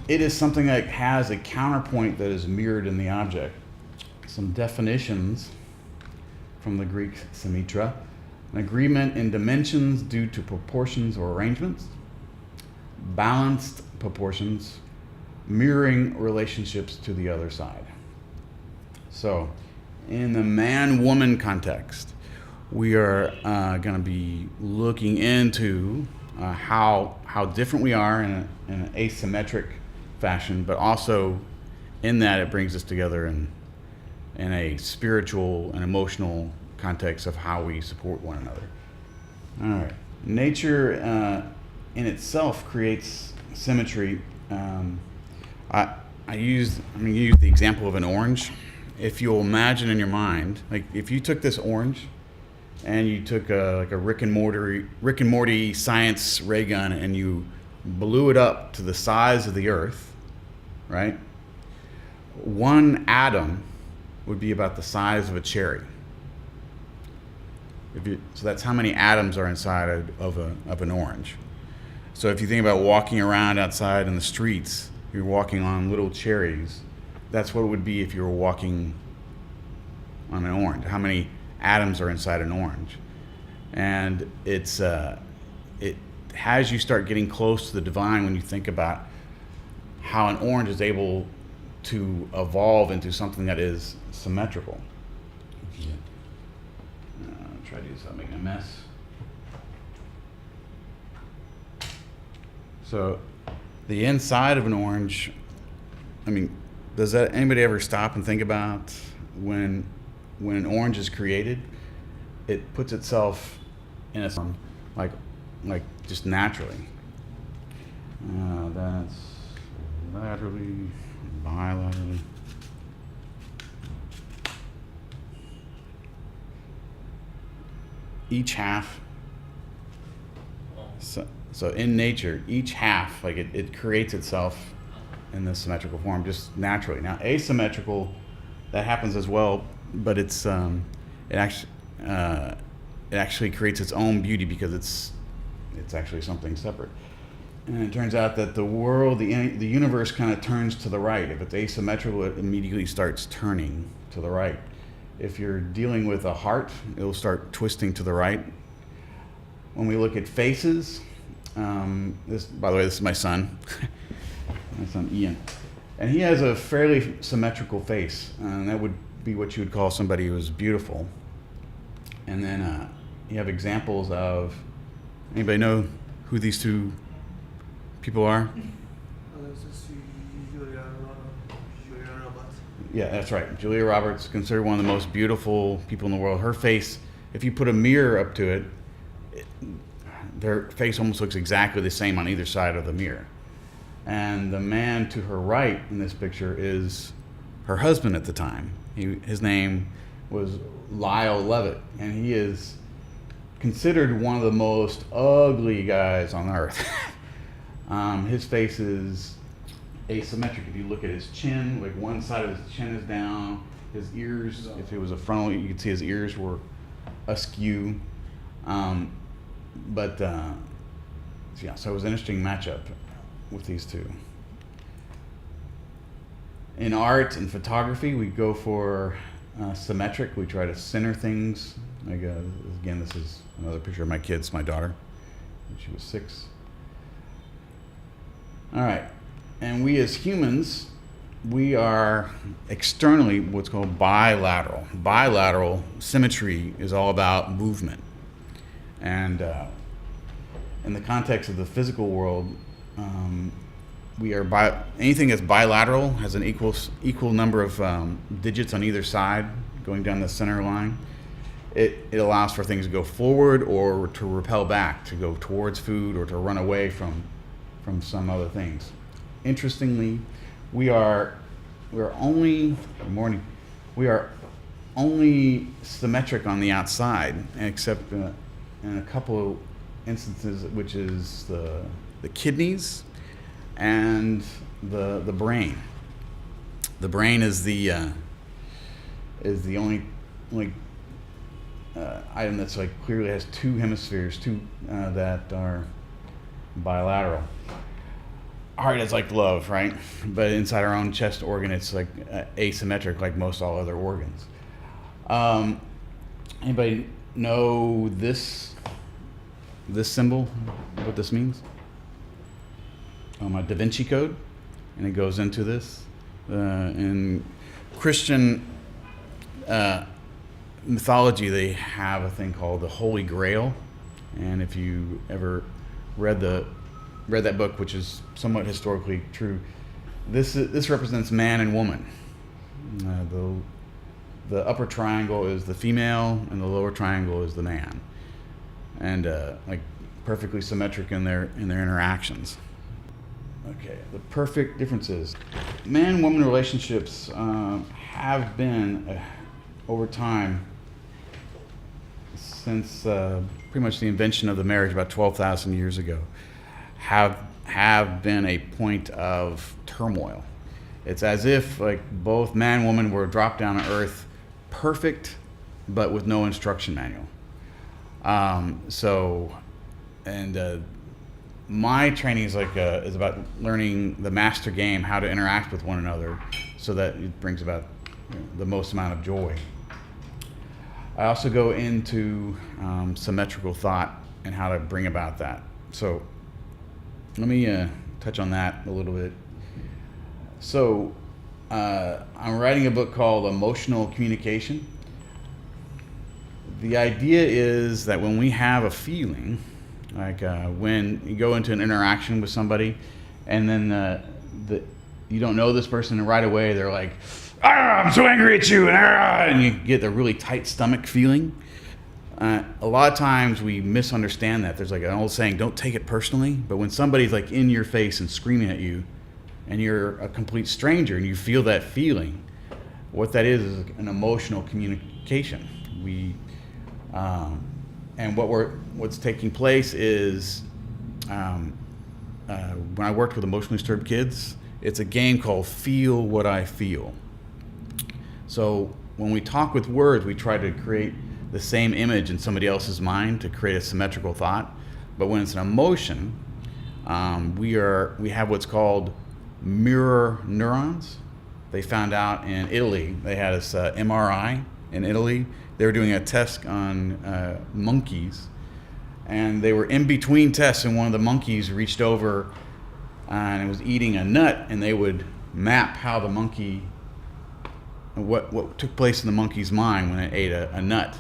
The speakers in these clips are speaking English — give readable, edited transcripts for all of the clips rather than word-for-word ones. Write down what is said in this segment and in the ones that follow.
it is something that has a counterpoint that is mirrored in the object. Some definitions from the Greek symmetry: an agreement in dimensions due to proportions or arrangements, balanced proportions, mirroring relationships to the other side. So, in the man-woman context, we are going to be looking into how different we are in an asymmetric fashion, but also in that it brings us together in a spiritual and emotional context of how we support one another. All right. Nature in itself creates symmetry. I'm going to use the example of an orange. If you'll imagine in your mind, like if you took this orange and you took a Rick and Morty science ray gun and you blew it up to the size of the Earth, right? One atom would be about the size of a cherry. So that's how many atoms are inside of an orange. So if you think about walking around outside in the streets, you're walking on little cherries. That's what it would be if you were walking on an orange. How many atoms are inside an orange? And it has you start getting close to the divine when you think about how an orange is able to evolve into something that is symmetrical. Try to do this without making a mess. So the inside of an orange, does anybody ever stop and think about when an orange is created, it puts itself in a form like just naturally. That's laterally, bilaterally. Each half. So in nature, each half, like it creates itself in this symmetrical form just naturally. Now asymmetrical, that happens as well, but it actually creates its own beauty because it's actually something separate. And it turns out that the world, the universe kind of turns to the right. If it's asymmetrical, it immediately starts turning to the right. If you're dealing with a heart, it'll start twisting to the right. When we look at faces, by the way, this is my son, my son Ian, and he has a fairly symmetrical face, and that would be what you would call somebody who is beautiful. And then you have examples of, anybody know who these two people are? Yeah, that's right. Julia Roberts, considered one of the most beautiful people in the world. Her face, if you put a mirror up to it, their face almost looks exactly the same on either side of the mirror. And the man to her right in this picture is her husband at the time. His name was Lyle Levitt, and he is considered one of the most ugly guys on earth. His face is asymmetric. If you look at his chin, like one side of his chin is down. His ears, if it was a frontal, you could see his ears were askew. So it was an interesting matchup with these two. In art and photography, we go for symmetric. We try to center things. Again, this is another picture of my kids, my daughter, when she was 6. All right. And we as humans, we are externally what's called bilateral. Bilateral symmetry is all about movement. And in the context of the physical world, we are anything that's bilateral has an equal number of digits on either side going down the center line. It allows for things to go forward or to repel back, to go towards food or to run away from some other things. Interestingly, we are only symmetric on the outside, except in a couple of instances, which is the kidneys and the brain. The brain is the only item that's clearly has two hemispheres, that are bilateral. heart is like love, right? But inside our own chest organ, it's like asymmetric, like most all other organs. Anybody know this symbol? What this means? A Da Vinci Code, and it goes into this. In Christian mythology, they have a thing called the Holy Grail, and if you ever read that book, which is somewhat historically true, this represents man and woman. The upper triangle is the female, and the lower triangle is the man, and like perfectly symmetric in their interactions. Okay, the perfect differences. Man and woman relationships have been over time, since pretty much the invention of the marriage about 12,000 years ago, have been a point of turmoil. It's as if like both man and woman were dropped down to earth, perfect, but with no instruction manual. My training is is about learning the master game, how to interact with one another, so that it brings about the most amount of joy. I also go into symmetrical thought and how to bring about that. So let me touch on that a little bit. So I'm writing a book called Emotional Communication. The idea is that when we have a feeling, like when you go into an interaction with somebody and then you don't know this person, and right away they're like, I'm so angry at you, and you get the really tight stomach feeling. A lot of times we misunderstand that. There's like an old saying, don't take it personally, but when somebody's like in your face and screaming at you, and you're a complete stranger and you feel that feeling, what that is an emotional communication. And what's taking place is, when I worked with emotionally disturbed kids, it's a game called Feel What I Feel. So when we talk with words, we try to create the same image in somebody else's mind to create a symmetrical thought. But when it's an emotion, we have what's called mirror neurons. They found out in Italy, they had this MRI in Italy. They were doing a test on monkeys, and they were in between tests, and one of the monkeys reached over and it was eating a nut, and they would map how the monkey, what took place in the monkey's mind when it ate a nut.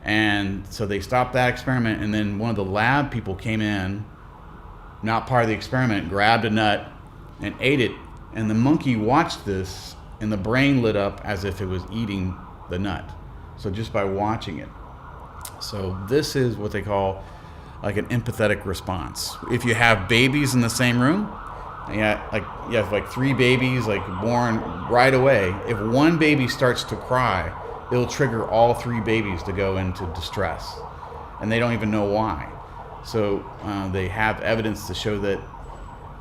And so they stopped that experiment, and then one of the lab people came in, not part of the experiment, grabbed a nut and ate it, and the monkey watched this, and the brain lit up as if it was eating the nut. So just by watching it. So this is what they call like an empathetic response. If you have babies in the same room, you have like 3 babies like born right away, if one baby starts to cry, it'll trigger all 3 babies to go into distress, and they don't even know why. So they have evidence to show that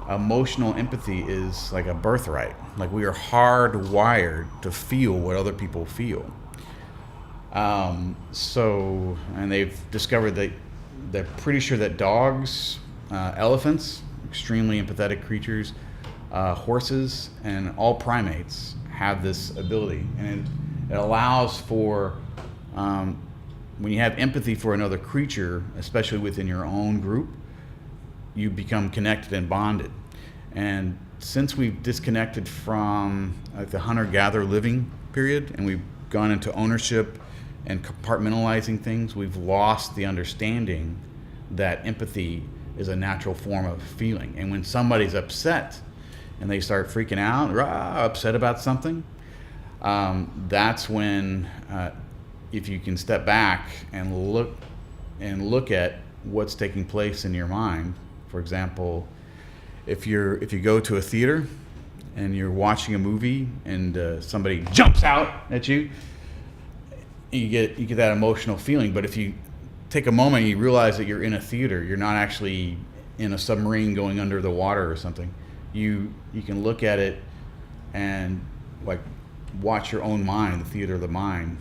emotional empathy is like a birthright. Like we are hardwired to feel what other people feel. And they've discovered that they're pretty sure that dogs, elephants, extremely empathetic creatures, horses, and all primates have this ability. And it allows for, when you have empathy for another creature, especially within your own group, you become connected and bonded. And since we've disconnected from like the hunter-gatherer living period, and we've gone into ownership and compartmentalizing things, we've lost the understanding that empathy is a natural form of feeling. And when somebody's upset and they start freaking out, upset about something, that's when, if you can step back and look at what's taking place in your mind. For example, if you go to a theater and you're watching a movie and somebody jumps out at you, you get that emotional feeling. But if you take a moment and you realize that you're in a theater, you're not actually in a submarine going under the water or something, you can look at it and like watch your own mind, the theater of the mind,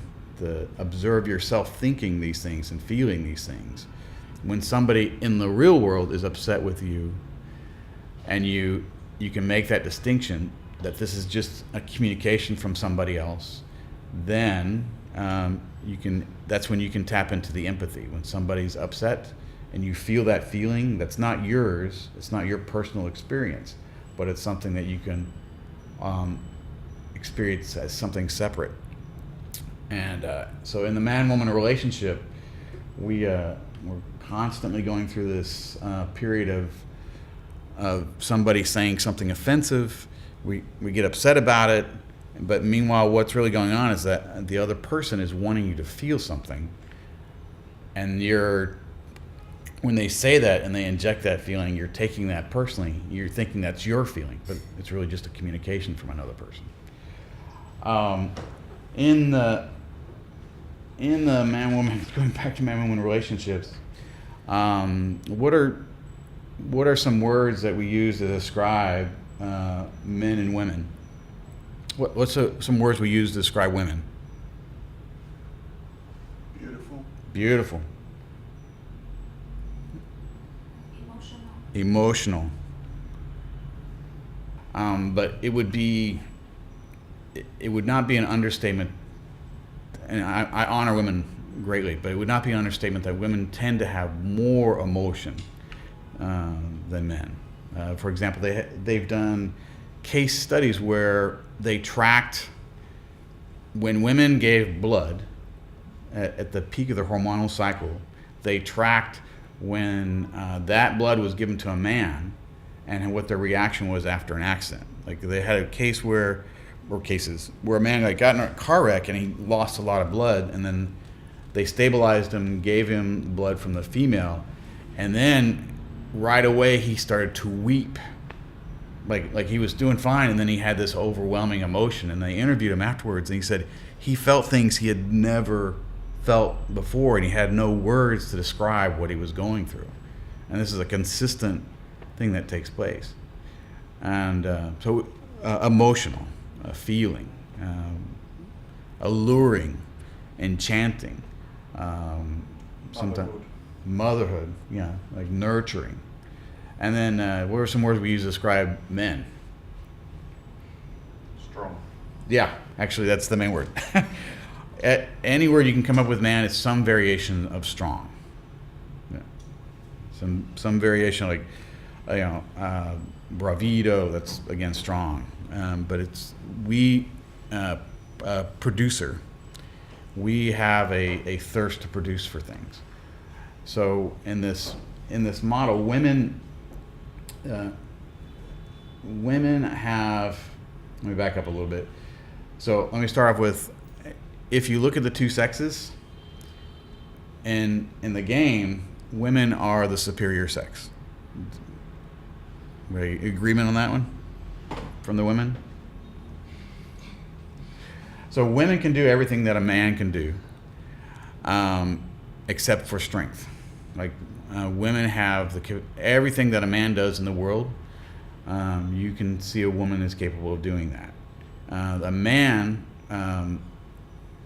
observe yourself thinking these things and feeling these things. When somebody in the real world is upset with you and you you can make that distinction that this is just a communication from somebody else, then that's when you can tap into the empathy. When somebody's upset and you feel that feeling, that's not yours, it's not your personal experience, but it's something that you can experience as something separate. And so in the man-woman relationship, we're constantly going through this period of somebody saying something offensive. We get upset about it, but meanwhile what's really going on is that the other person is wanting you to feel something, and when they say that and they inject that feeling, you're taking that personally. You're thinking that's your feeling, but it's really just a communication from another person. In the man-woman, going back to man-woman relationships, what are some words that we use to describe men and women? What's some words we use to describe women? Beautiful. Emotional. But it would not be an understatement, and I honor women greatly, but it would not be an understatement that women tend to have more emotion than men. For example, they've done case studies where they tracked when women gave blood at the peak of their hormonal cycle. They tracked when that blood was given to a man and what their reaction was after an accident. Like they had a case cases where a man got in a car wreck and he lost a lot of blood, and then they stabilized him, gave him blood from the female, and then right away he started to weep, like he was doing fine, and then he had this overwhelming emotion. And they interviewed him afterwards, and he said he felt things he had never felt before, and he had no words to describe what he was going through. And this is a consistent thing that takes place. And so emotional, feeling, alluring, enchanting, sometimes motherhood, yeah, like nurturing. And then what are some words we use to describe men? Strong. Yeah, actually that's the main word. Any word you can come up with, man, is some variation of strong. Yeah. Some variation, like bravado. That's again strong, but it's producer. We have a thirst to produce for things. So in this model, women have. Let me back up a little bit. So let me start off with, if you look at the two sexes, in the game, women are the superior sex. Agreement on that one from the women? So women can do everything that a man can do, except for strength. Like women have everything that a man does in the world. You can see a woman is capable of doing that. A man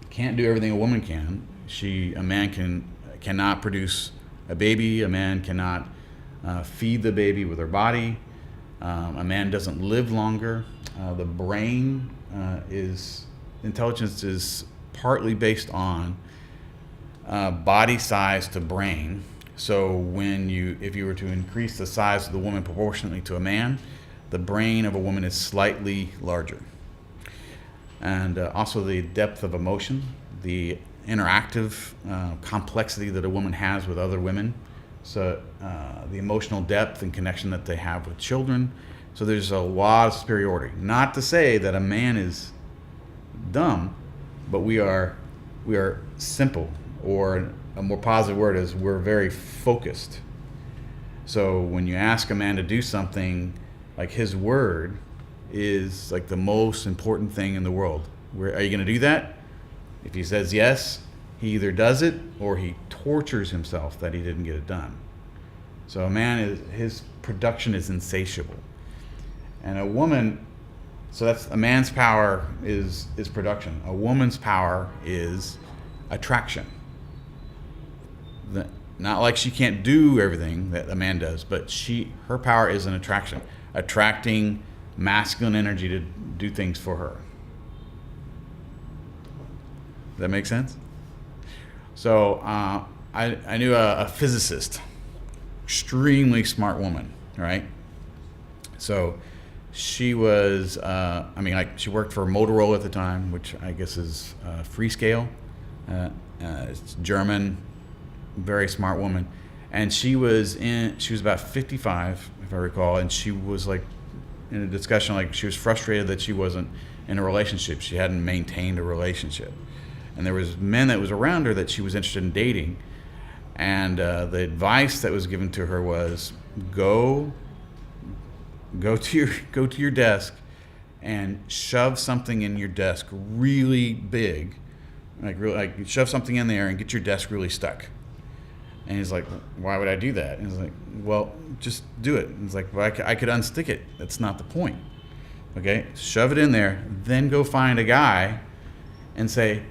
can't do everything a woman can. A man cannot produce a baby. A man cannot feed the baby with her body. A man doesn't live longer. The brain intelligence is partly based on body size to brain. So if you were to increase the size of the woman proportionately to a man, the brain of a woman is slightly larger. And also the depth of emotion, the interactive complexity that a woman has with other women. So the emotional depth and connection that they have with children. So there's a lot of superiority. Not to say that a man is dumb, but we are simple, or a more positive word is we're very focused. So when you ask a man to do something, like his word is like the most important thing in the world. Are you going to do that? If he says yes, he either does it or he tortures himself that he didn't get it done. So a man his production is insatiable. And a woman, so that's a man's power is production. A woman's power is attraction. Not like she can't do everything that a man does, but her power is an attraction. attracting masculine energy to do things for her. Does that make sense? So I knew a physicist, extremely smart woman, right? So she was, she worked for Motorola at the time, which I guess is Freescale. It's German, very smart woman. And she was about 55, if I recall, and she was like in a discussion, like she was frustrated that she wasn't in a relationship. She hadn't maintained a relationship. And there was men that was around her that she was interested in dating. And the advice that was given to her was go to your desk and shove something in your desk really big, like shove something in there and get your desk really stuck. And he's like, why would I do that? And he's like, well, just do it. And he's like, well, I could unstick it. That's not the point. Okay, shove it in there, then go find a guy and say,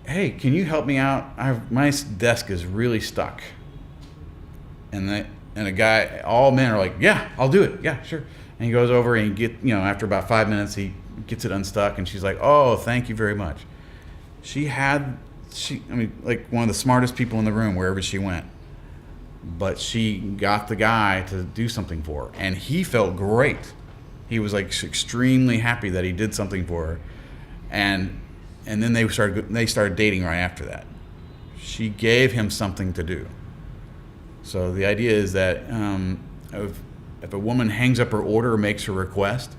hey, can you help me out? My desk is really stuck. And a guy, all men are like, yeah, I'll do it. Yeah, sure. And he goes over and after about 5 minutes, he gets it unstuck. And she's like, oh, thank you very much. Like one of the smartest people in the room wherever she went. But she got the guy to do something for her. And he felt great. He was like extremely happy that he did something for her. And then they started dating right after that. She gave him something to do. So the idea is that if a woman hangs up her order or makes her request,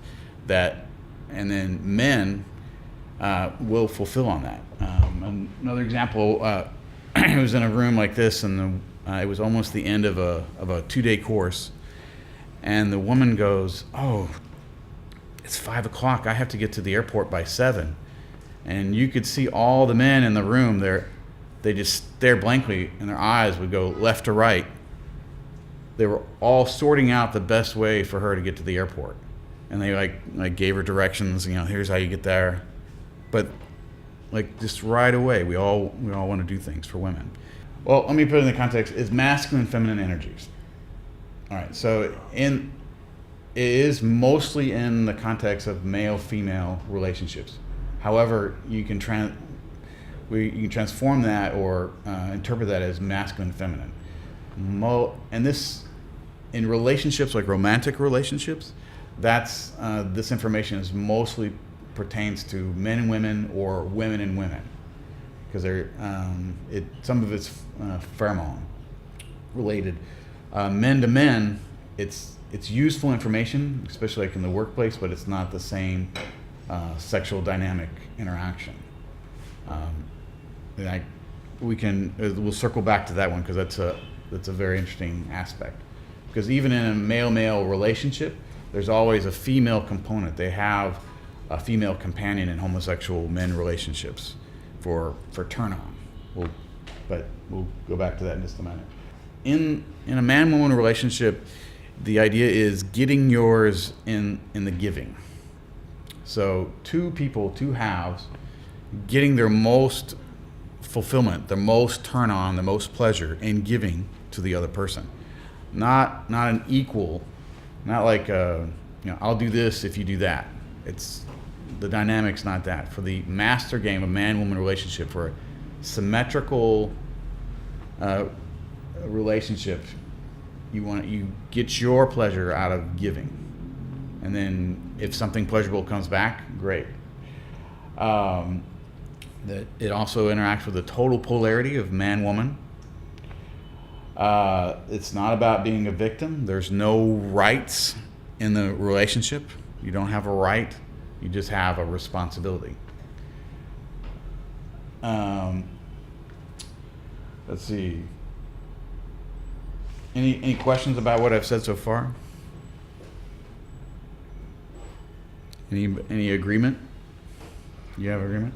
and then men will fulfill on that. Another example, I was in a room like this, and it was almost the end of a 2-day course, and the woman goes, "Oh, it's 5 o'clock. I have to get to the airport by 7." And you could see all the men in the room there. They just stare blankly, and their eyes would go left to right. They were all sorting out the best way for her to get to the airport, and they like gave her directions. Here's how you get there. But like just right away, we all want to do things for women. Well, let me put it in the context: is masculine and feminine energies. All right, so it is mostly in the context of male-female relationships. However, you can transform that or interpret that as masculine and feminine. And this, in relationships like romantic relationships, that's this information is mostly pertains to men and women or women and women, because some of it's pheromone related. Men to men, it's useful information, especially like in the workplace, but it's not the same sexual dynamic interaction. We'll circle back to that one because that's a very interesting aspect. Because even in a male-male relationship, there's always a female component. They have a female companion in homosexual men relationships for turn-on. But we'll go back to that in just a minute. In a man-woman relationship, the idea is getting yours in the giving. So two halves, getting their most fulfillment, their most turn on, the most pleasure in giving to the other person. Not an equal, not like I'll do this if you do that. The dynamic's not that. For the master game of man-woman relationship, for a symmetrical relationship, you get your pleasure out of giving. And then if something pleasurable comes back, great. That it also interacts with the total polarity of man-woman. It's not about being a victim. There's no rights in the relationship. You don't have a right. You just have a responsibility. Let's see. Any questions about what I've said so far? Any agreement? You have agreement?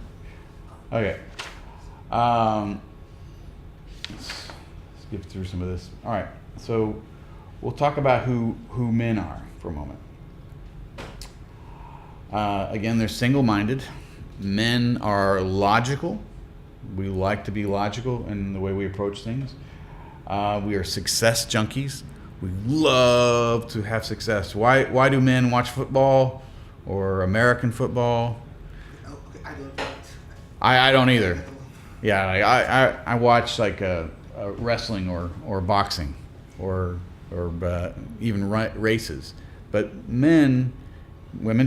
Okay. Let's skip through some of this. All right. So we'll talk about who men are for a moment. Again, they're single-minded. Men are logical. We like to be logical in the way we approach things. We are success junkies. We love to have success. Why do men watch football or American football? I don't know. I don't either. Yeah, I watch like a wrestling or boxing or even races. But women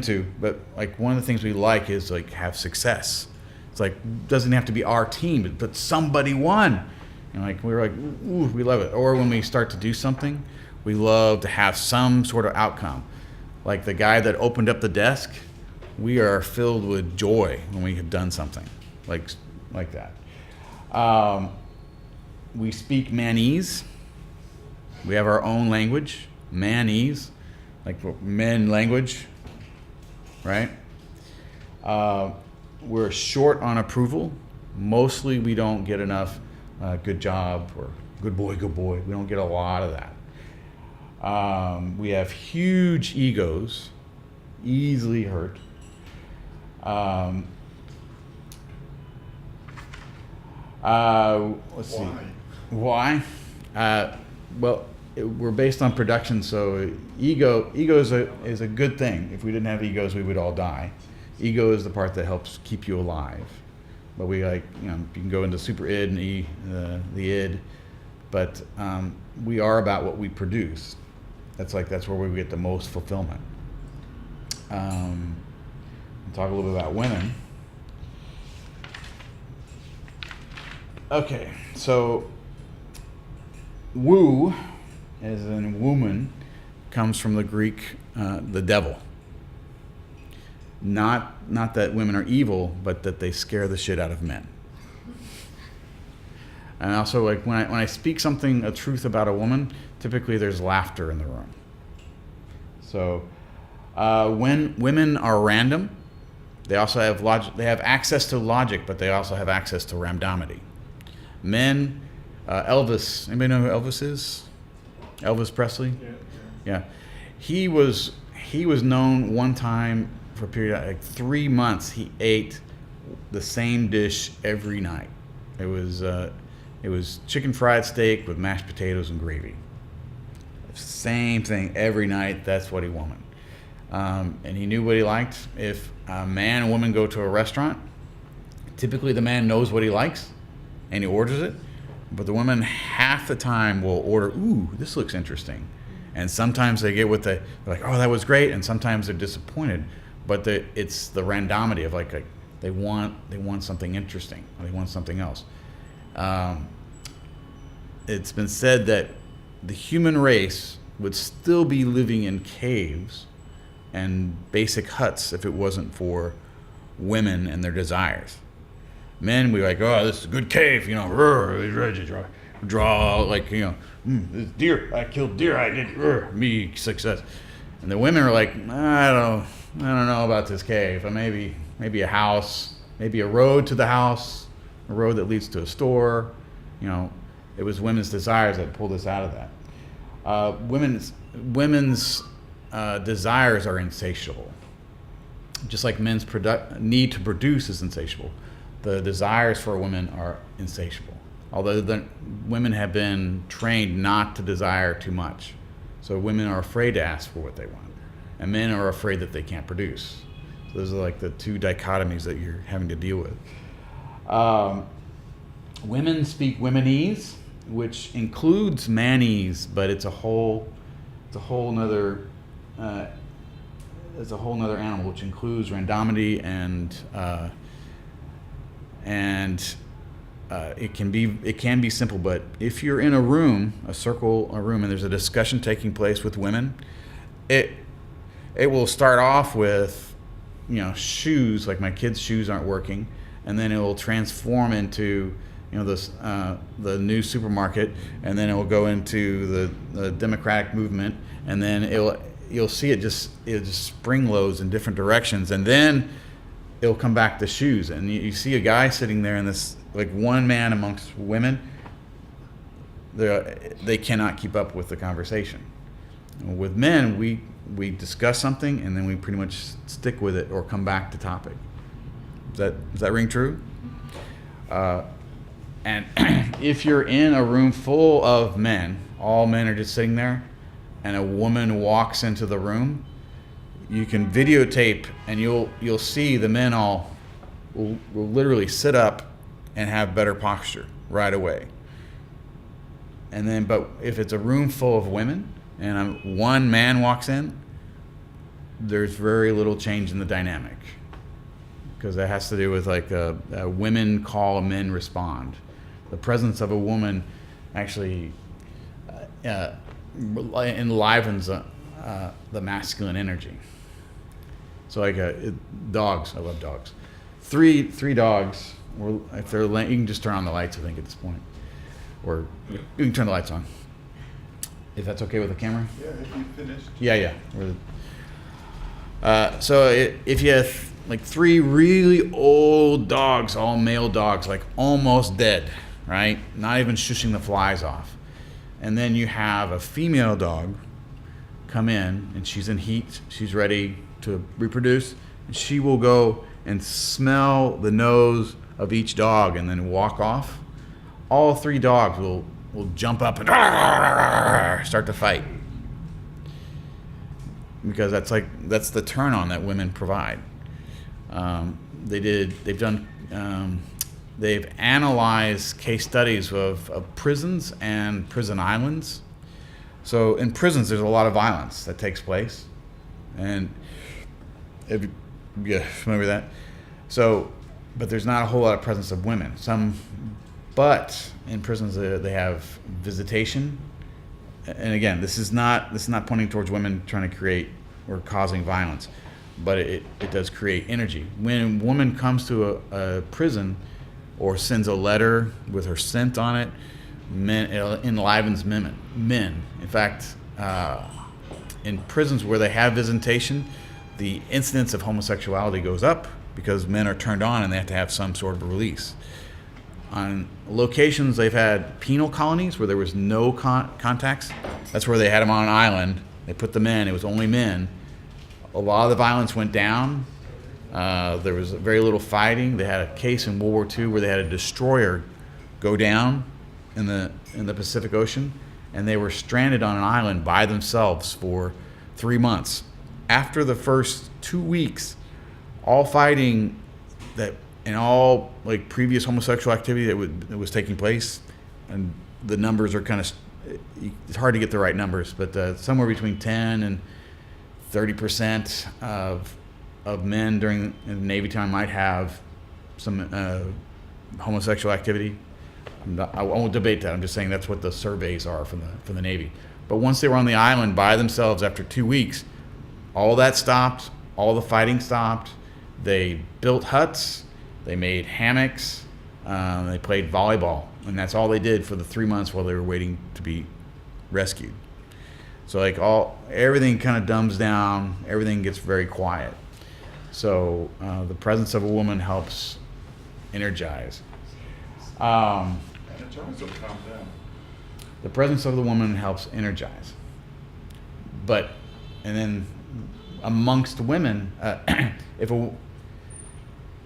too. But like one of the things we like is like have success. It's like doesn't have to be our team, but somebody won. And like we're like, ooh, we love it. Or when we start to do something, we love to have some sort of outcome. Like the guy that opened up the desk, we are filled with joy when we have done something like that. We speak Manese. We have our own language, Manese, like men language, right? We're short on approval. Mostly we don't get enough good job or good boy. We don't get a lot of that. We have huge egos, easily hurt. Let's see. Why? Well, we're based on production, so ego is a good thing. If we didn't have egos, we would all die. Ego is the part that helps keep you alive. But we you can go into super id and the id, but we are about what we produce. That's where we get the most fulfillment. We'll talk a little bit about women. Okay, so woo, as in woman, comes from the Greek, the devil. Not that women are evil, but that they scare the shit out of men. And also, like when I speak a truth about a woman, typically there's laughter in the room. So when women are random, they also have logic. They have access to logic, but they also have access to randomity. Men, Elvis. Anybody know who Elvis is? Elvis Presley. Yeah. He was known one time for a period of like 3 months. He ate the same dish every night. It was chicken fried steak with mashed potatoes and gravy. Same thing every night. That's what he wanted. And he knew what he liked. If a man and woman go to a restaurant, typically the man knows what he likes and he orders it. But the woman half the time will order, ooh, this looks interesting. And sometimes they get they're like, oh, that was great. And sometimes they're disappointed. But it's the randomity of like they want something interesting or they want something else. It's been said that the human race would still be living in caves and basic huts if it wasn't for women and their desires. Men, we're like, oh, this is a good cave, draw like, this deer, I killed deer, I did, me, success. And the women are like, I don't know about this cave. Maybe a house, maybe a road to the house, a road that leads to a store. It was women's desires that pulled us out of that. Women's desires are insatiable. Just like men's need to produce is insatiable. The desires for women are insatiable. Although the women have been trained not to desire too much. So women are afraid to ask for what they want. And men are afraid that they can't produce. So those are like the two dichotomies that you're having to deal with. Women speak womenese, which includes manese, but it's a whole nother animal, which includes randomity and it can be simple. But if you're in a room, and there's a discussion taking place with women, it will start off with shoes, like my kids' shoes aren't working, and then it will transform into the new supermarket, and then it will go into the democratic movement, and then you'll see it just spring loads in different directions, and then it'll come back to shoes, and you see a guy sitting there in this, like one man amongst women, they cannot keep up with the conversation. With men, we discuss something and then we pretty much stick with it or come back to topic. Does that ring true? And if you're in a room full of men, all men are just sitting there, and a woman walks into the room, you can videotape and you'll see the men all will literally sit up and have better posture right away. And then, but if it's a room full of women and one man walks in, there's very little change in the dynamic, because that has to do with like women call, men respond. The presence of a woman actually enlivens the masculine energy. So like dogs, I love dogs. Three dogs. If they're you can just turn on the lights, I think, at this point, or you can turn the lights on, if that's okay with the camera. Yeah, if you finished. Yeah. So if you have like three really old dogs, all male dogs, like almost dead, right? Not even shushing the flies off. And then you have a female dog come in, and she's in heat. She's ready to reproduce. And she will go and smell the nose of each dog and then walk off. All three dogs will jump up and start to fight, because that's the turn on that women provide. They've analyzed case studies of prisons and prison islands. So in prisons, there's a lot of violence that takes place, and if you're familiar with that. So, but there's not a whole lot of presence of women. But in prisons they have visitation, and again, this is not pointing towards women trying to create or causing violence, but it does create energy. When a woman comes to a prison or sends a letter with her scent on it, it enlivens men. In fact, in prisons where they have visitation, the incidence of homosexuality goes up because men are turned on and they have to have some sort of release. On locations they've had penal colonies where there was no contacts, that's where they had them on an island. They put them in, it was only men. A lot of the violence went down. There was very little fighting. They had a case in World War II where they had a destroyer go down in the Pacific Ocean, and they were stranded on an island by themselves for 3 months. After the first 2 weeks, all fighting and all like previous homosexual activity that was taking place, and the numbers are kind of, it's hard to get the right numbers, but somewhere between 10 and 30% of men during the Navy time might have some homosexual activity. I won't debate that. I'm just saying that's what the surveys are from the Navy. But once they were on the island by themselves after 2 weeks, all that stopped. All the fighting stopped. They built huts. They made hammocks. They played volleyball, and that's all they did for the 3 months while they were waiting to be rescued. So like everything kind of dumbs down. Everything gets very quiet. So the presence of a woman helps energize. And it turns will calm down. The presence of the woman helps energize. And then amongst women,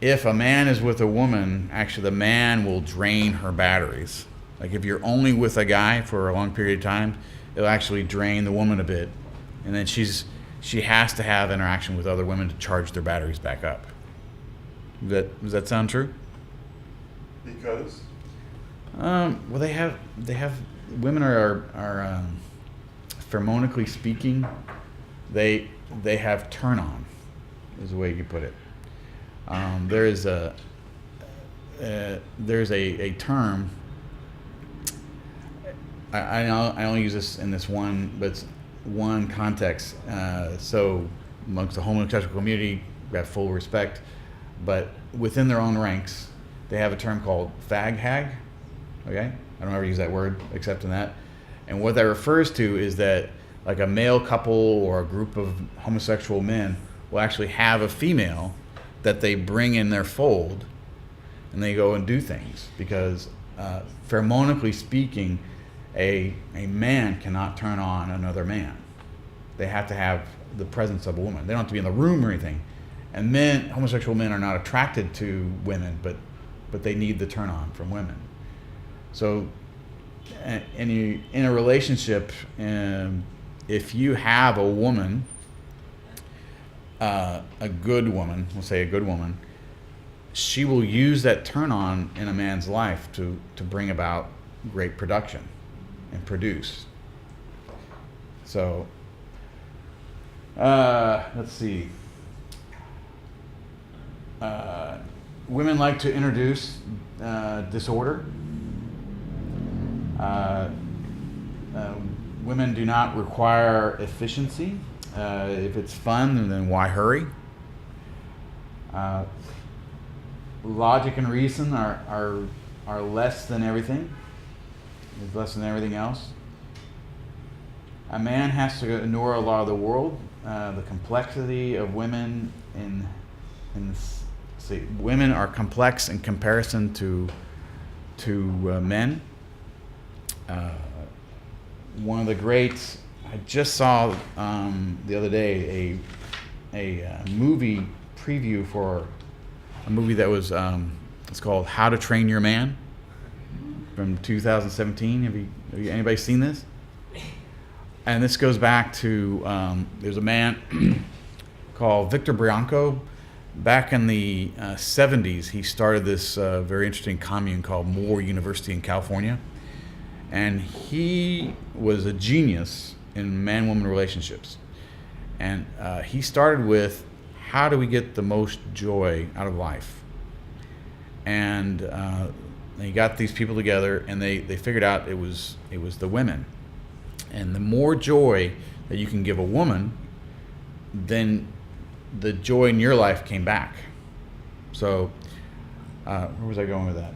if a man is with a woman, actually the man will drain her batteries. Like if you're only with a guy for a long period of time, it'll actually drain the woman a bit, and then she has to have interaction with other women to charge their batteries back up. Does that sound true? Because? Well, they have women are pheromonically speaking, they have turn on, is the way you put it. There's a term. I only use this in this one, but it's one context. So amongst the homosexual community, we have full respect, but within their own ranks, they have a term called fag hag. Okay, I don't ever use that word except in that. And what that refers to is that like a male couple or a group of homosexual men will actually have a female that they bring in their fold, and they go and do things because pheromonically speaking, a man cannot turn on another man. They have to have the presence of a woman. They don't have to be in the room or anything. And homosexual men are not attracted to women, but they need the turn on from women. So in a relationship, if you have a woman, a good woman, we'll say a good woman, she will use that turn on in a man's life to bring about great production and produce. So, let's see. Women like to introduce disorder. Women do not require efficiency. If it's fun, then why hurry? Logic and reason are less than everything. Is less than everything else. A man has to ignore a lot of the world. The complexity of women women are complex in comparison to men. One of the greats, I just saw the other day a movie preview for a movie that was it's called How to Train Your Man from 2017. Have you anybody seen this? And this goes back to there's a man called Victor Bianco. Back in the 70s, he started this very interesting commune called Moore University in California. And he was a genius in man-woman relationships. And he started with, how do we get the most joy out of life? And he got these people together, and they figured out it was the women. And the more joy that you can give a woman, then the joy in your life came back. So, where was I going with that?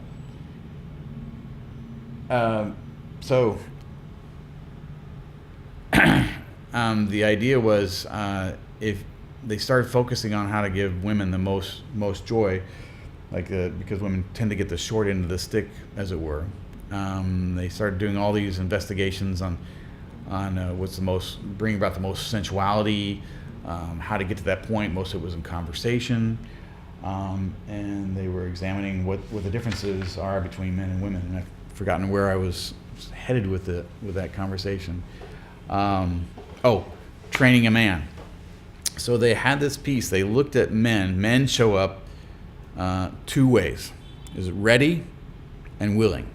The idea was if they started focusing on how to give women the most joy, because women tend to get the short end of the stick, as it were. They started doing all these investigations on what's bring about the most sensuality, how to get to that point. Most of it was in conversation, and they were examining what the differences are between men and women. And I've forgotten where I was headed with that conversation. Training a man. So they had this piece. They looked at men. Men show up two ways: is ready and willing.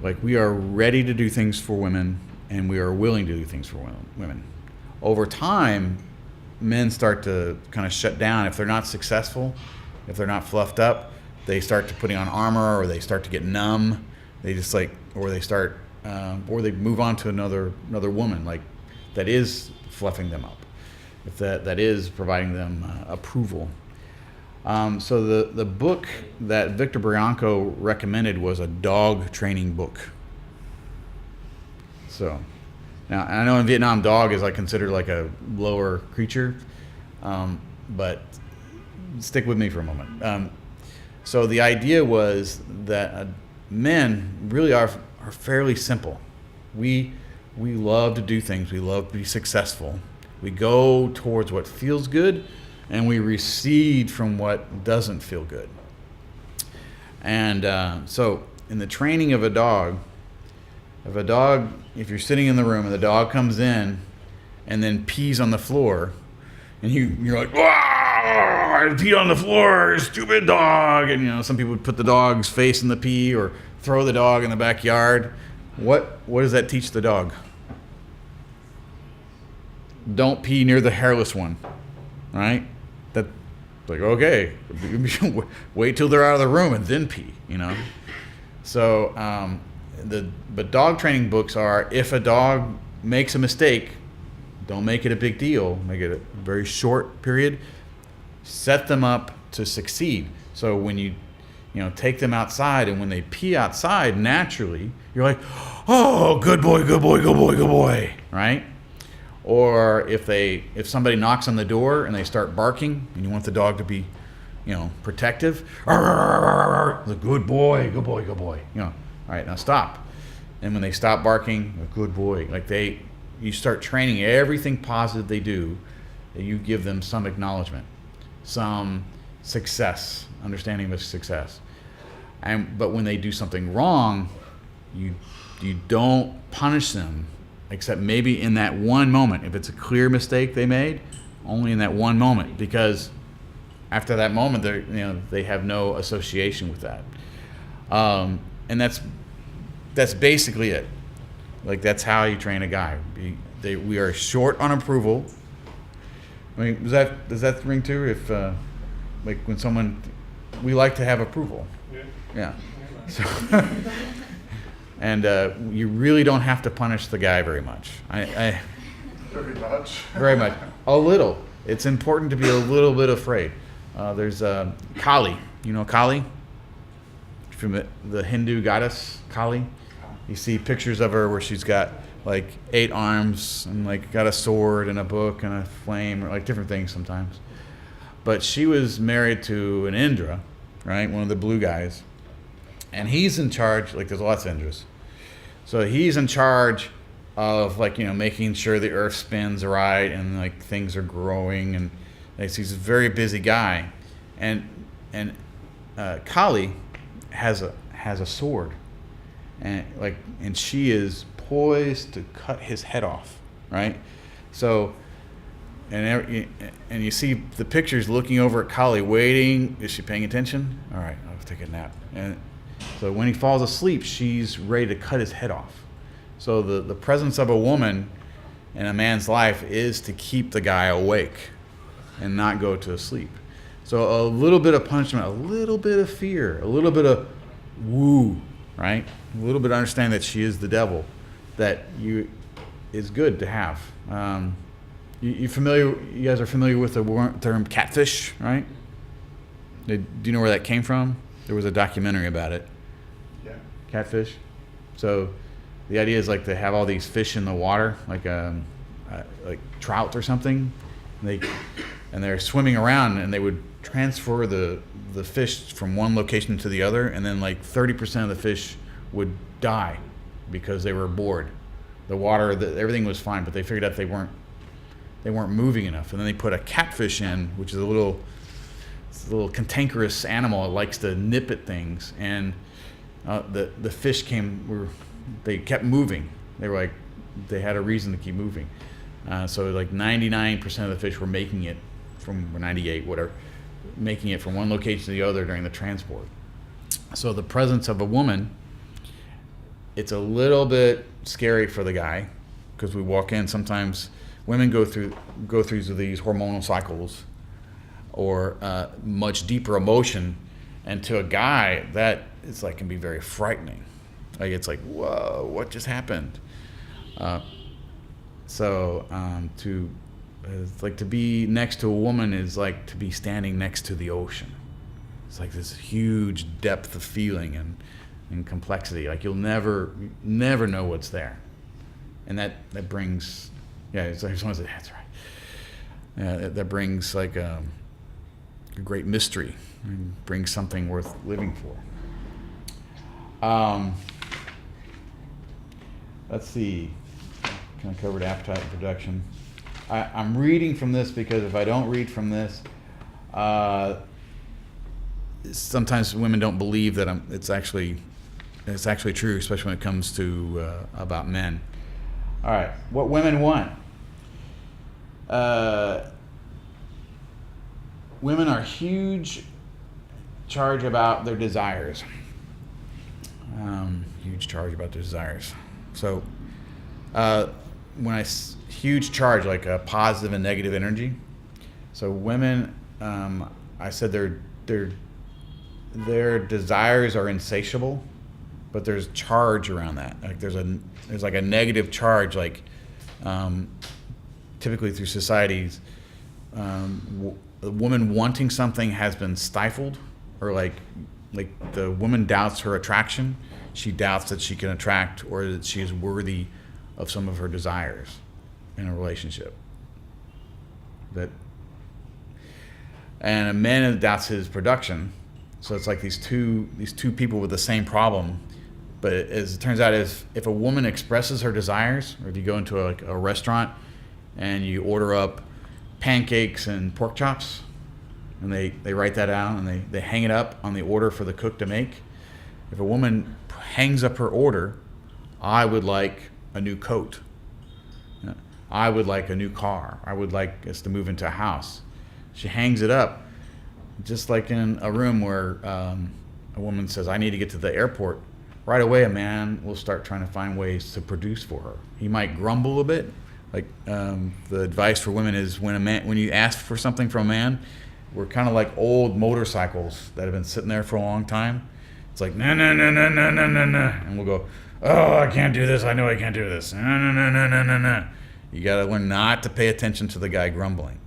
Like, we are ready to do things for women, and we are willing to do things for women. Over time, men start to kind of shut down. If they're not successful, if they're not fluffed up, they start to putting on armor, or they start to get numb. They just or they move on to another woman, that is fluffing them up, if that is providing them approval. So the book that Victor Bianco recommended was a dog training book. So now, I know in Vietnam, dog is considered a lower creature, but stick with me for a moment. So the idea was that men really are fairly simple. We love to do things. We love to be successful. We go towards what feels good, and we recede from what doesn't feel good. And so in the training of a dog, if you're sitting in the room and the dog comes in and then pees on the floor, and you're like, "Wow, I peed on the floor, stupid dog!" And some people would put the dog's face in the pee or throw the dog in the backyard. What does that teach the dog? Don't pee near the hairless one, right? That, okay, wait till they're out of the room and then pee, So, but dog training books are, if a dog makes a mistake, don't make it a big deal. Make it a very short period. Set them up to succeed. So when you take them outside, and when they pee outside, naturally, you're like, "Oh, good boy, good boy, good boy, good boy," right? Or if somebody knocks on the door and they start barking, and you want the dog to be, protective, the good boy, good boy, good boy. All right, now stop. And when they stop barking, a good boy. You start training everything positive they do, that you give them some acknowledgement, some success, understanding of success. But when they do something wrong, you don't punish them except maybe in that one moment. If it's a clear mistake they made, only in that one moment, because after that moment, they have no association with that. And that's basically it. Like, that's how you train a guy. We are short on approval. I mean, does that ring true? If like when someone, we like to have approval. Yeah. So, and you really don't have to punish the guy very much. Very much. Very much. A little. It's important to be a little bit afraid. There's Kali. You know Kali? From the Hindu goddess Kali. You see pictures of her where she's got like 8 arms and like got a sword and a book and a flame, or like different things sometimes. But she was married to an Indra, right? One of the blue guys. And he's in charge, like there's lots of Indras. So he's in charge of like, making sure the earth spins right and like things are growing, and he's a very busy guy. And Kali has a sword, and she is poised to cut his head off, right? So, and you see the pictures looking over at Kali, waiting. Is she paying attention? All right, I'll take a nap. And so when he falls asleep, she's ready to cut his head off. So the presence of a woman in a man's life is to keep the guy awake and not go to sleep. So a little bit of punishment, a little bit of fear, a little bit of woo, right? A little bit of understanding that she is the devil, that is good to have. You guys are familiar with the term catfish, right? Do you know where that came from? There was a documentary about it. Yeah. Catfish. So the idea is like they have all these fish in the water, like trout or something, and they're swimming around, and they would transfer the fish from one location to the other, and then like 30% of the fish would die because they were bored. The water, everything was fine, but they figured out they weren't moving enough, and then they put a catfish in, which is a little cantankerous animal. It likes to nip at things, and the fish they kept moving. They had a reason to keep moving. So like 99% of the fish were making it from 98, whatever, making it from one location to the other during the transport. So the presence of a woman, it's a little bit scary for the guy, because we walk in. Sometimes women go through these hormonal cycles, or much deeper emotion, and to a guy that can be very frightening. Like, it's like, whoa, what just happened? To be next to a woman is like to be standing next to the ocean. It's like this huge depth of feeling and complexity. Like, you'll never know what's there, and that brings, it's like someone said, that's right. Yeah, that brings like a great mystery, and brings something worth living for. Let's see. Kind of covered appetite and production. I'm reading from this because if I don't read from this, sometimes women don't believe that it's actually true, especially when it comes to about men. All right, what women want. Women are huge charge about their desires. Huge charge about their desires. So huge charge, like a positive and negative energy. So women, I said their desires are insatiable, but there's charge around that. Like there's like a negative charge, like typically through societies, the woman wanting something has been stifled, or like the woman doubts her attraction. She doubts that she can attract, or that she is worthy of some of her desires in a relationship. And a man doubts his production. So it's like these two people with the same problem. But as it turns out, if a woman expresses her desires, or if you go into a restaurant and you order up pancakes and pork chops, and they write that down and they hang it up on the order for the cook to make. If a woman hangs up her order, I would like a new coat, I would like a new car. I would like us to move into a house. She hangs it up, just like in a room where a woman says, I need to get to the airport. Right away, a man will start trying to find ways to produce for her. He might grumble a bit. Like the advice for women is when you ask for something from a man, we're kind of like old motorcycles that have been sitting there for a long time. It's like, no, no, no, no, no, no, no, no. And we'll go, oh, I can't do this. I know I can't do this. No, no, no, no, no, no, no. You got to learn not to pay attention to the guy grumbling.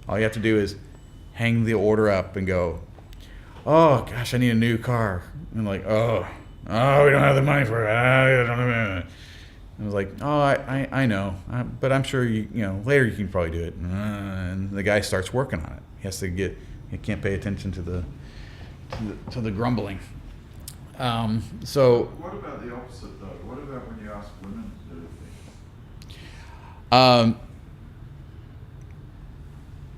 All you have to do is hang the order up and go, oh, gosh, I need a new car. And like, oh, we don't have the money for it. I don't have it. And I was like, oh, I know, but I'm sure later you can probably do it. And the guy starts working on it. He can't pay attention to the grumbling. So. What about the opposite though? What about when you ask women to do things?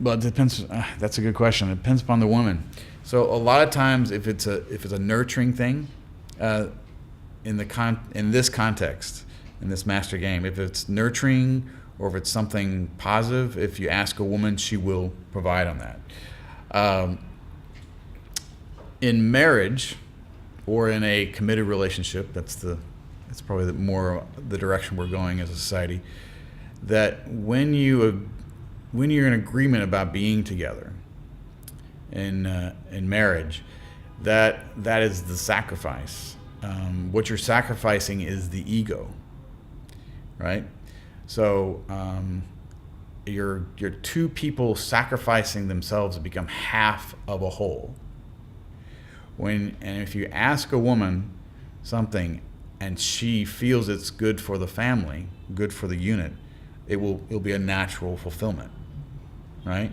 Well, it depends. That's a good question. It depends upon the woman. So a lot of times, if it's a nurturing thing, in this context, in this master game, if it's nurturing or if it's something positive, if you ask a woman, she will provide on that. In marriage, or in a committed relationship, that's probably more the direction we're going as a society. That when you're in agreement about being together in marriage, that is the sacrifice. What you're sacrificing is the ego, right? So you're two people sacrificing themselves to become half of a whole. And if you ask a woman something and she feels it's good for the family, good for the unit, it'll be a natural fulfillment, right?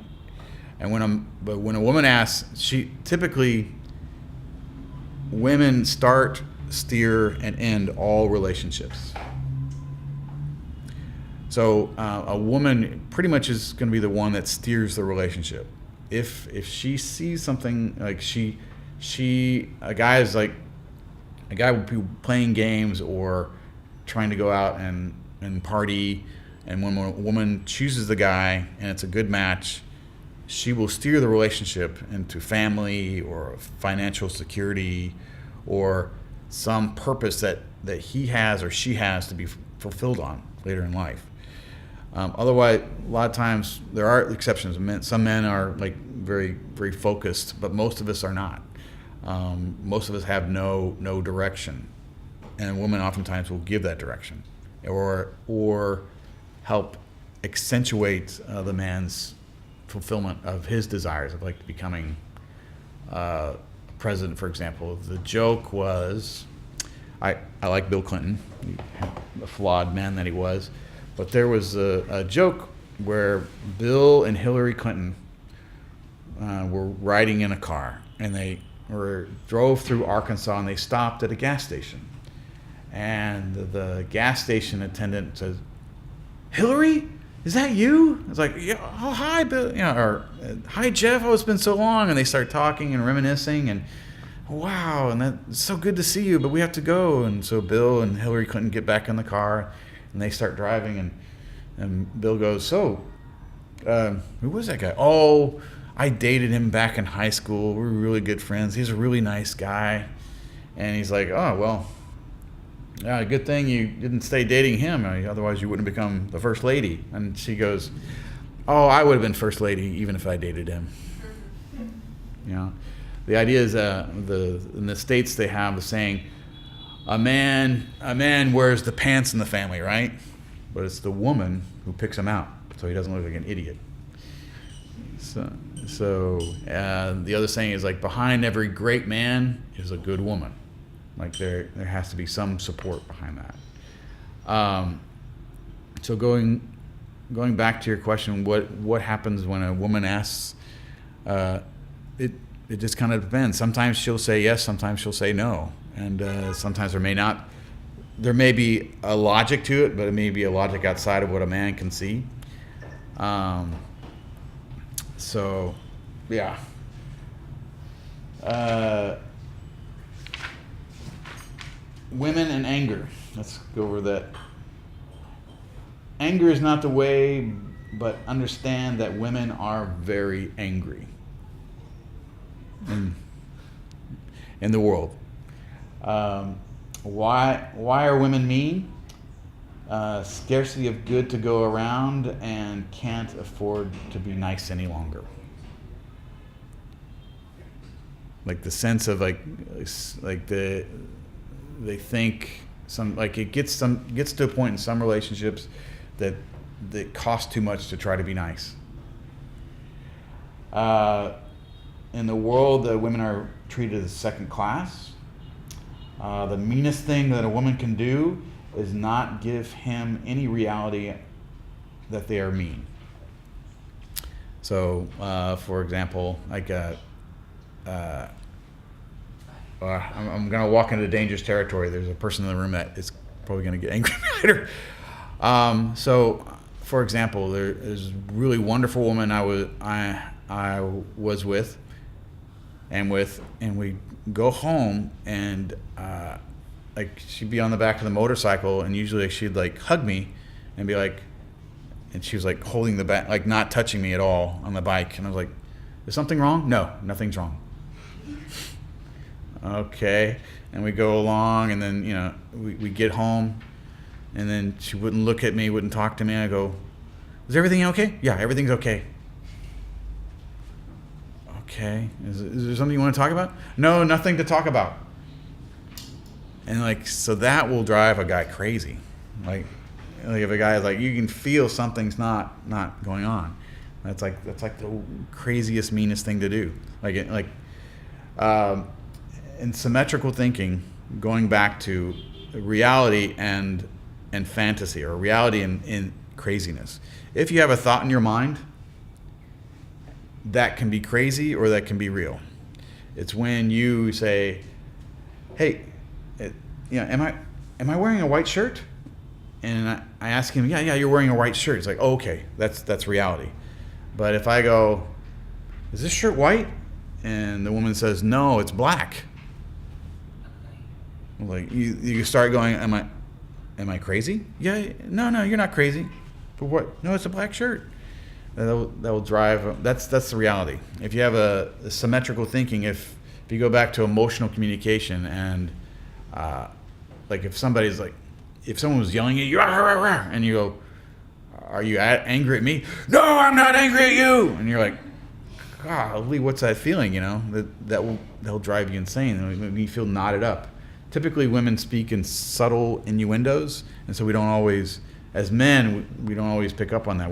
And when a woman asks, typically women start, steer, and end all relationships. So a woman pretty much is going to be the one that steers the relationship. If she sees something like a guy would be playing games or trying to go out and party, and when a woman chooses the guy and it's a good match, she will steer the relationship into family or financial security or some purpose that he has or she has to be fulfilled on later in life. Otherwise, a lot of times there are exceptions. Some men are like very, very focused, but most of us are not. Most of us have no direction, and women oftentimes will give that direction, or help accentuate the man's fulfillment of his desires of like becoming president, for example. The joke was, I like Bill Clinton, the flawed man that he was, but there was a joke where Bill and Hillary Clinton were riding in a car, and they drove through Arkansas, and they stopped at a gas station. And the gas station attendant says, "Hillary, is that you?" It's like, "Yeah, oh, hi, Bill," or "Hi, Jeff. Oh, it's been so long." And they start talking and reminiscing, and wow, and that's so good to see you, but we have to go. And so Bill and Hillary Clinton get back in the car, and they start driving, and Bill goes, "So, who was that guy?" "Oh, I dated him back in high school. We were really good friends. He's a really nice guy." And he's like, "Oh, well, yeah, good thing you didn't stay dating him. Otherwise you wouldn't become the first lady." And she goes, "Oh, I would have been first lady even if I dated him." The idea is in the States they have the saying, a man wears the pants in the family, right? But it's the woman who picks him out so he doesn't look like an idiot. So the other saying is like, behind every great man is a good woman. Like there has to be some support behind that. So going back to your question, what happens when a woman asks? It just kind of depends. Sometimes she'll say yes, sometimes she'll say no, and sometimes there may not. There may be a logic to it, but it may be a logic outside of what a man can see. So, yeah. Women and anger. Let's go over that. anger is not the way, but understand that women are very angry in the world. Why are women mean? Scarcity of good to go around and can't afford to be nice any longer. Like the sense of like they think some, like it gets to a point in some relationships that costs too much to try to be nice. In the world, women are treated as second class. The meanest thing that a woman can do is not give him any reality that they are mean. So, for example, like I'm going to walk into dangerous territory. There's a person in the room that is probably going to get angry later. So, for example, there's a really wonderful woman I was with, and we go home, and like she'd be on the back of the motorcycle, and usually she'd like hug me and be like, and she was like holding the back, like not touching me at all on the bike, and I was like, is something wrong? No, nothing's wrong. Okay. And we go along, and then we get home, and then she wouldn't look at me, wouldn't talk to me. I go, is everything okay? Yeah, everything's okay. Okay. Is there something you want to talk about? No, nothing to talk about. And like, so that will drive a guy crazy. Like if a guy is like, you can feel something's not going on. That's like the craziest, meanest thing to do. In symmetrical thinking, going back to reality and fantasy, or reality and craziness. If you have a thought in your mind, that can be crazy or that can be real. It's when you say, hey, am I wearing a white shirt? And I ask him, yeah, you're wearing a white shirt. It's like, oh, okay, that's reality. But if I go, is this shirt white? And the woman says, no, it's black. Like you start going, am I crazy? Yeah, no, you're not crazy. But what? No, it's a black shirt. That'll drive. That's the reality. If you have a symmetrical thinking, if you go back to emotional communication, and like if someone was yelling at you, and you go, are you angry at me? No, I'm not angry at you. And you're like, golly, what's that feeling? That'll drive you insane. You feel knotted up. Typically, women speak in subtle innuendos, and so we don't always, as men, we don't always pick up on that.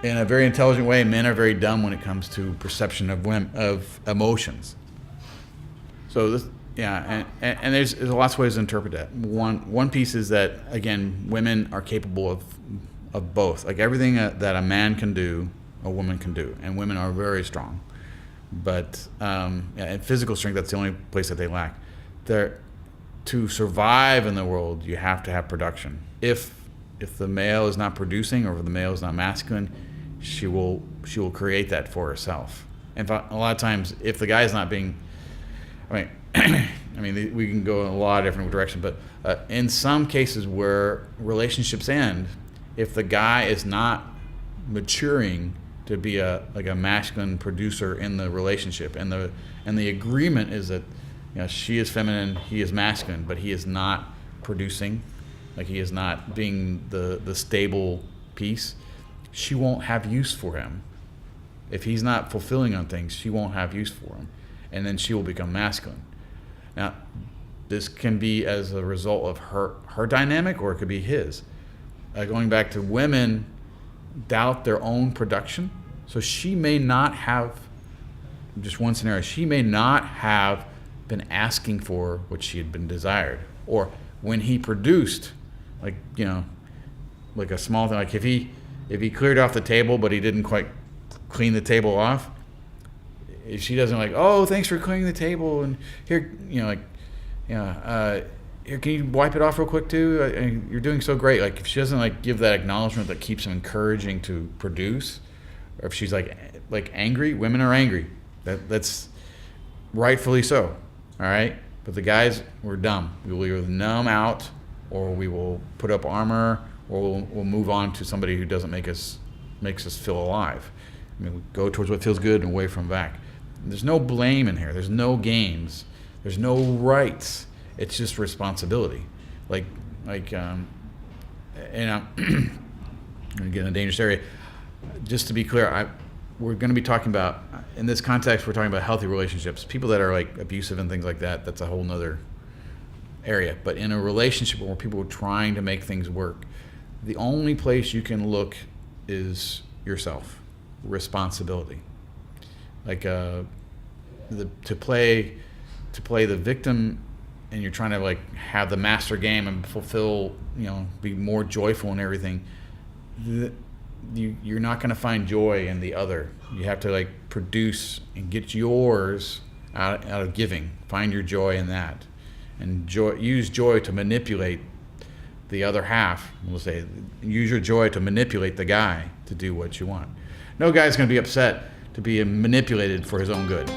In a very intelligent way, men are very dumb when it comes to perception of emotions. So this, and there's lots of ways to interpret that. One piece is that, again, women are capable of both. Like everything that a man can do, a woman can do, and women are very strong. But in physical strength, that's the only place that they lack. To survive in the world, you have to have production. If the male is not producing, or if the male is not masculine, she will create that for herself. And a lot of times, if the guy is not being, we can go in a lot of different directions, but in some cases where relationships end, if the guy is not maturing to be a masculine producer in the relationship, and the agreement is that she is feminine, he is masculine, but he is not producing, like he is not being the stable piece, she won't have use for him. If he's not fulfilling on things, she won't have use for him, and then she will become masculine. Now, this can be as a result of her dynamic, or it could be his. Going back to women doubt their own production, so she may not have, just one scenario, she may not have been asking for what she had been desired, or when he produced, like a small thing, like if he cleared off the table but he didn't quite clean the table off, if she doesn't like, oh, thanks for cleaning the table, and here, here, can you wipe it off real quick too? You're doing so great. Like if she doesn't give that acknowledgement that keeps him encouraging to produce, or if she's like angry, women are angry. That's rightfully so. All right, but the guys, we're dumb. We will either numb out, or we will put up armor, or we'll move on to somebody who doesn't makes us feel alive. I mean, we go towards what feels good and away from back. There's no blame in here. There's no games. There's no rights. It's just responsibility. And I'm going to get in a dangerous area. Just to be clear, we're going to be talking about, in this context, we're talking about healthy relationships. People that are like abusive and things like that, that's a whole nother area. But in a relationship where people are trying to make things work, the only place you can look is yourself. Responsibility. To play the victim, and you're trying to like have the master game and fulfill, be more joyful and everything. You're not going to find joy in the other. You have to like produce and get yours out of giving. Find your joy in that, and use joy to manipulate the other half. We'll say, use your joy to manipulate the guy to do what you want. No guy's going to be upset to be manipulated for his own good.